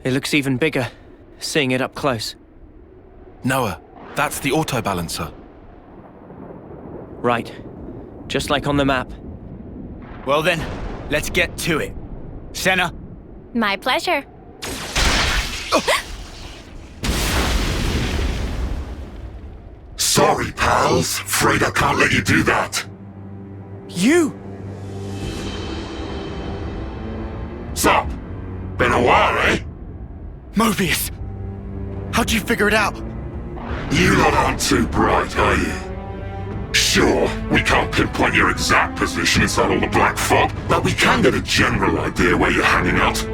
It looks even bigger, seeing it up close. Noah, that's the auto-balancer. Right. Just like on the map. Well then, let's get to it. Senna? My pleasure. Sorry, pals. Afraid I can't let you do that. You! Sup? Been a while, eh? Mobius! How'd you figure it out? You lot aren't too bright, are you? Sure, we can't pinpoint your exact position inside all the black fog, but we can get a general idea where you're hanging out.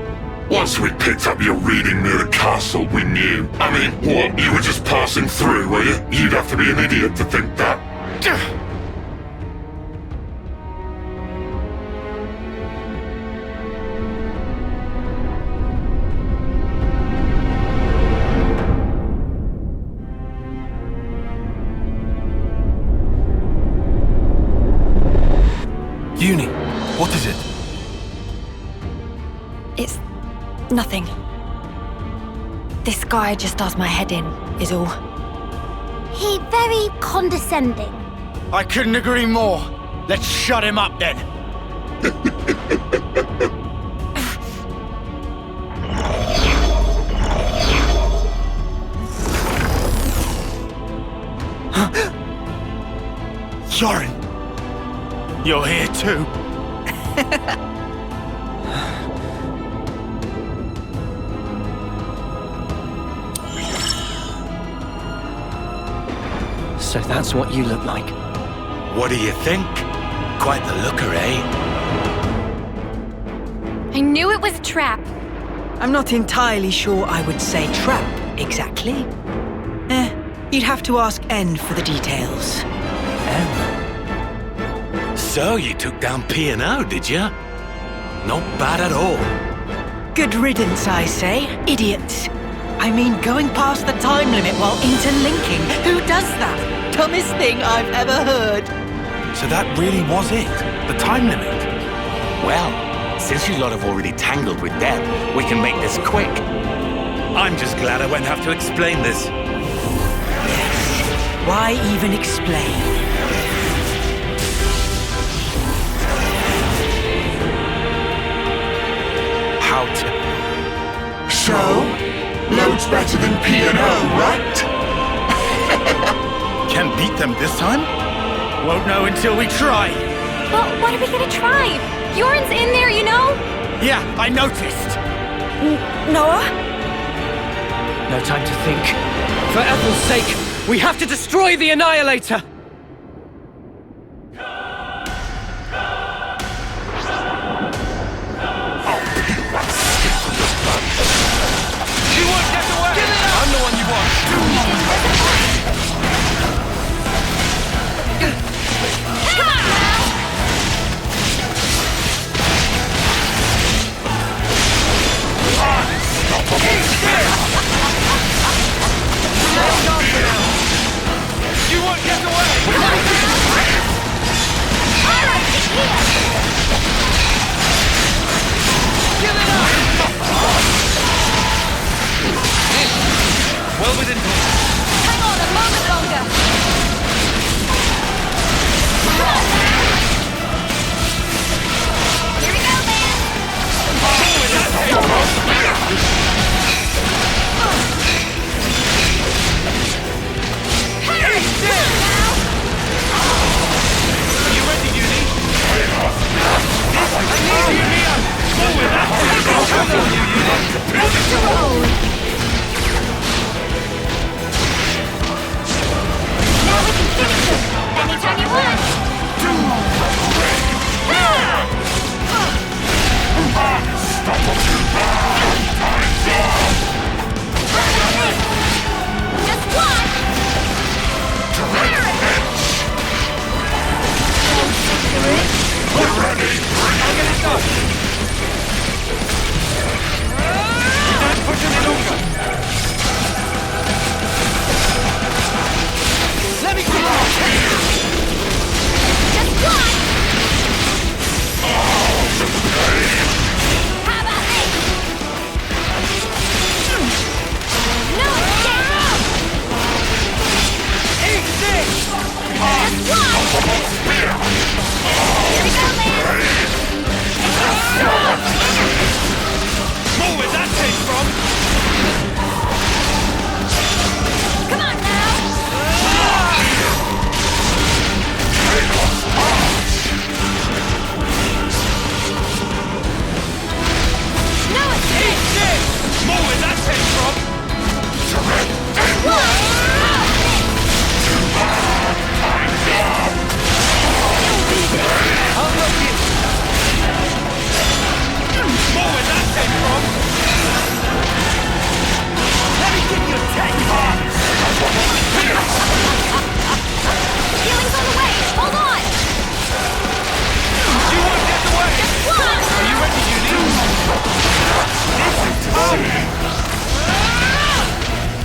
Once we picked up your reading near the castle, we knew. I mean, what, you were just passing through, were you? You'd have to be an idiot to think that. Uni, what is it? It's nothing. This guy just does my head in, is all. He very condescending. I couldn't agree more. Let's shut him up then. Yorin! You're here too. So that's what you look like. What do you think? Quite the looker, eh? I knew it was a trap. I'm not entirely sure I would say trap, exactly. You'd have to ask N for the details. So you took down P&O, did you? Not bad at all. Good riddance, I say. Idiots. I mean, going past the time limit while interlinking. Who does that? Dumbest thing I've ever heard. So that really was it? The time limit? Well, since you lot have already tangled with Deb, we can make this quick. I'm just glad I won't have to explain this. Yes. Why even explain? How to... So, loads better than P&O, right? Can beat them this time? Won't know until we try. But what are we gonna try? Bjorn's in there, you know? Yeah, I noticed. Noah? No time to think. For Ethel's sake, we have to destroy the Annihilator! I'm the one you want. You won't get away!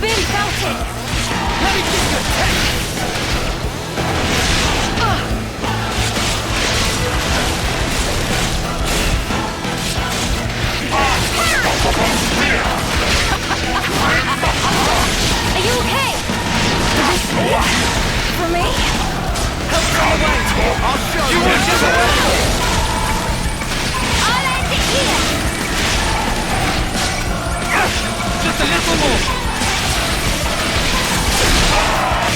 Barely felt it. Let me give you a test! Are you okay? For me? Help me away! I'll show you! Won't get away! I'll end it here. Just a little more!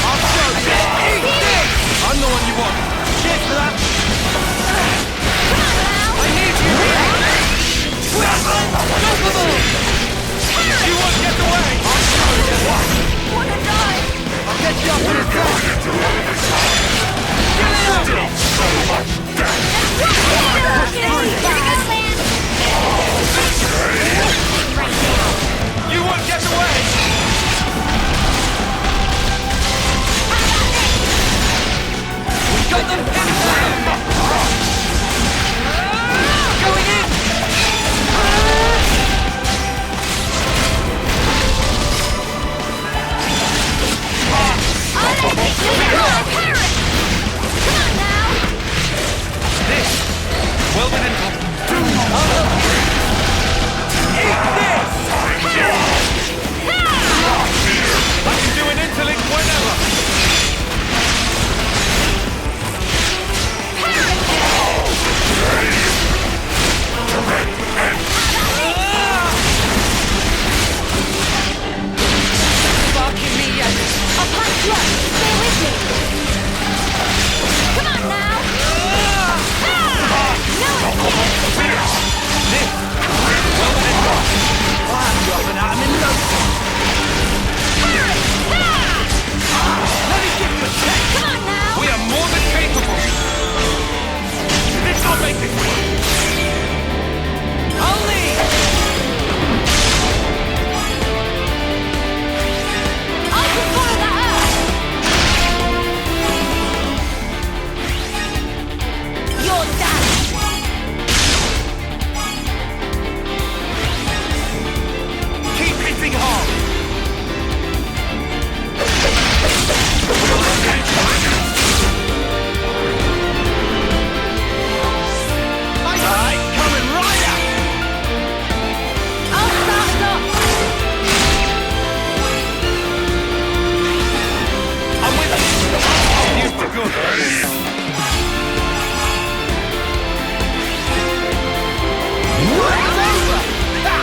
I'll show you! Eat this! I'm the one you want! Cheers for that! I need you here! We're unstoppable! You won't get away! I'll show you! Wanna die? I'll get you up in a sec! Get it out! You won't get away! We got them pinned down! Going in! This! Well within I'll help you! Eat this! I can do an interlink whenever! Sparking me yet! I'll punch you up. Stay with me. Come on now. This! Well within I'll have you up and at 'em in no time! Let me give you a check! Come on now. We are more than capable! This will make this work! I'll lead! I can follow that up. You're done. Keep hitting hard! Alright, coming right out! I'll start us off. I'm with you! Use the good! It's over! Ha!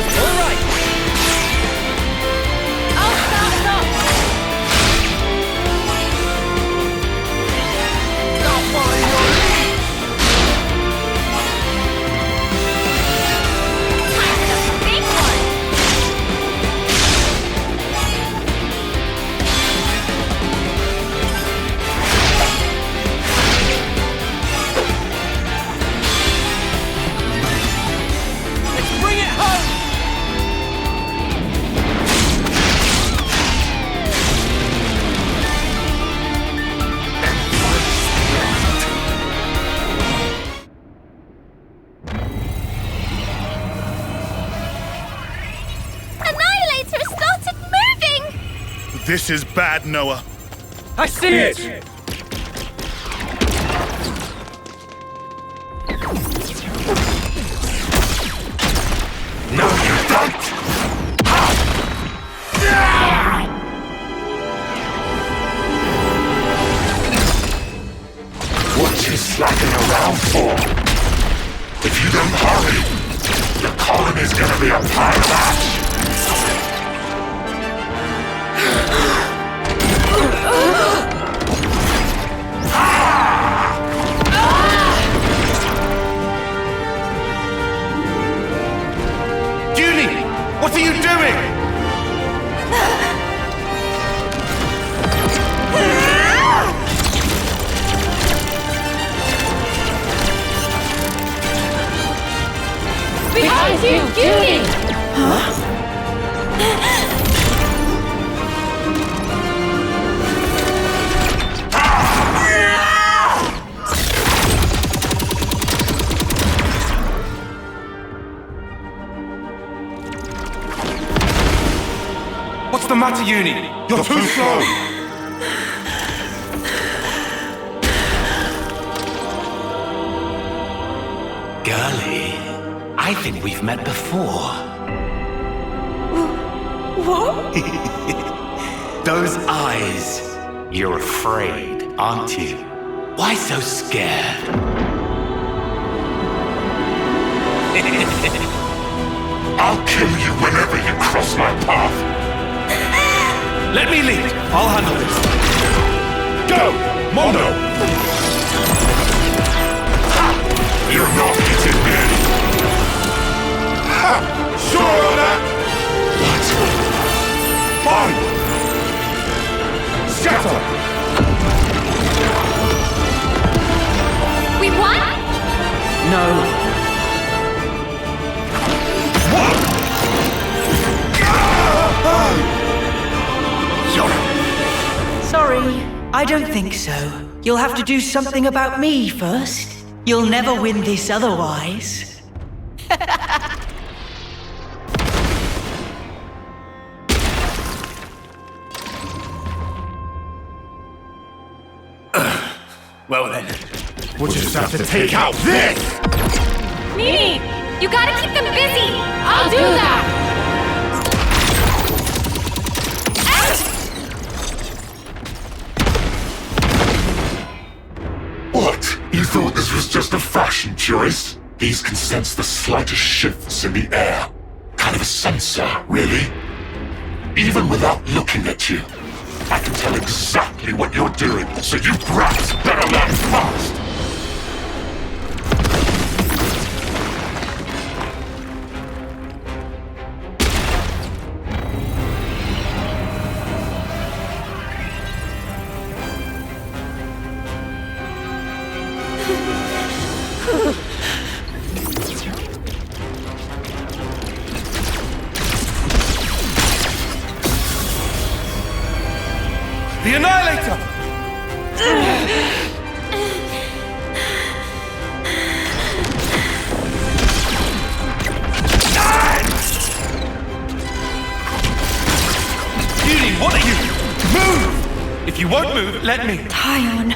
All right! I'll start us off. I'll follow your lead! Time for the big one. Let's bring it home! Annihilator started moving. This is bad, Noah. I see it! No, you don't! What you slacking around for? If you don't hurry, your colony's gonna be a pile of ash! Junie! What are you doing? Behind you, Junie! What's the matter, Uni? You're too slow. Girlie, I think we've met before. What? Those eyes. You're afraid, aren't you? Why so scared? I'll kill you whenever you cross my path. Let me lead. I'll handle this. Go, Mondo. Ha! You're not hitting me. Ha! Sure of that? What? Fine. Scatter. We won? No. Sorry, I don't think so. You'll have to do something about me first. You'll never win this otherwise. Well then, we'll just have to take out this! Nini, you gotta keep them busy. I'll do that. What? You thought this was just a fashion choice? These can sense the slightest shifts in the air. Kind of a sensor, really. Even without looking at you, I can tell exactly what you're doing, so you brats better learn fast! The Annihilator! Uni, what are you? Move! If you won't move, let me. Tyon.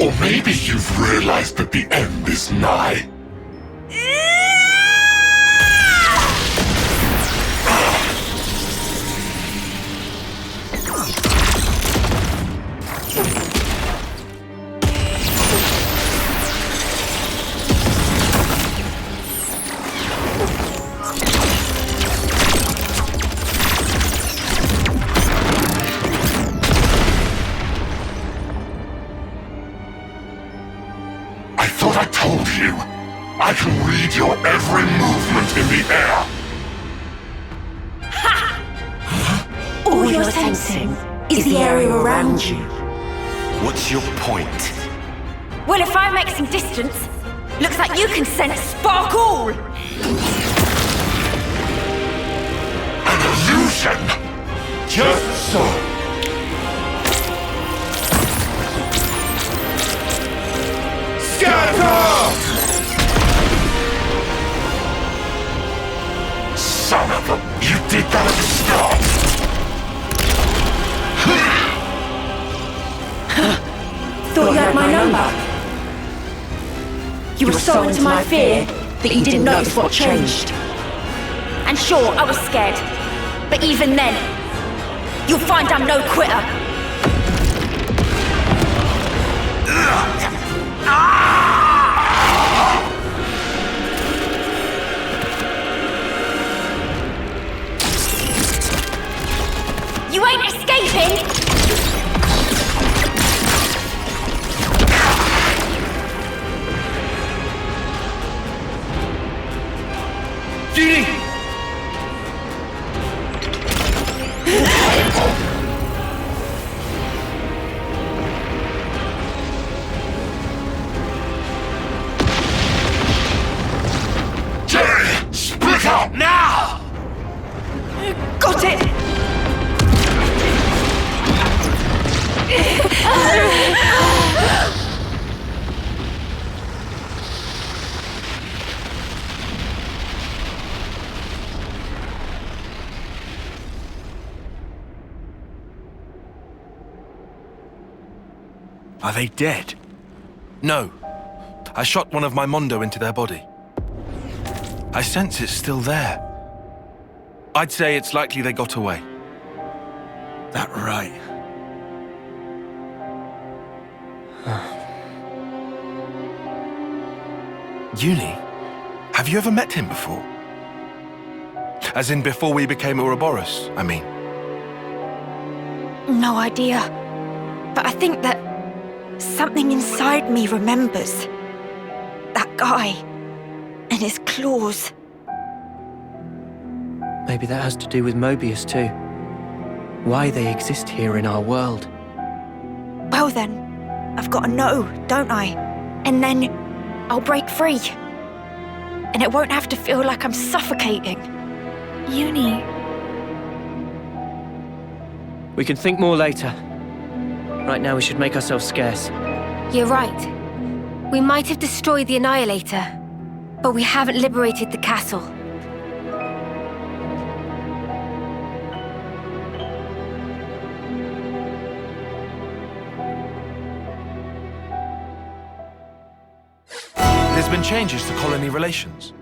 Or maybe you've realized that the end is nigh. I told you, I can read your every movement in the air. All you're sensing is the area around you. What's your point? Well, if I make some distance, looks like you can sense sparkle! An illusion! Just so. Scatter! Son of a... You did that at the start! Thought you had my number. You were so into my fear that you didn't notice what changed. And sure, I was scared. But even then, you'll find I'm no quitter. You ain't escaping! Judy! Are they dead? No. I shot one of my Mondo into their body. I sense it's still there. I'd say it's likely they got away. That right. Uni? Have you ever met him before? As in before we became Ouroboros, I mean. No idea. But I think that something inside me remembers. That guy. And his claws. Maybe that has to do with Mobius too. Why they exist here in our world. Well then, I've got to know, don't I? And then I'll break free. And it won't have to feel like I'm suffocating. Uni. We can think more later. Right now we should make ourselves scarce. You're right. We might have destroyed the Annihilator, but we haven't liberated the castle. There's been changes to colony relations.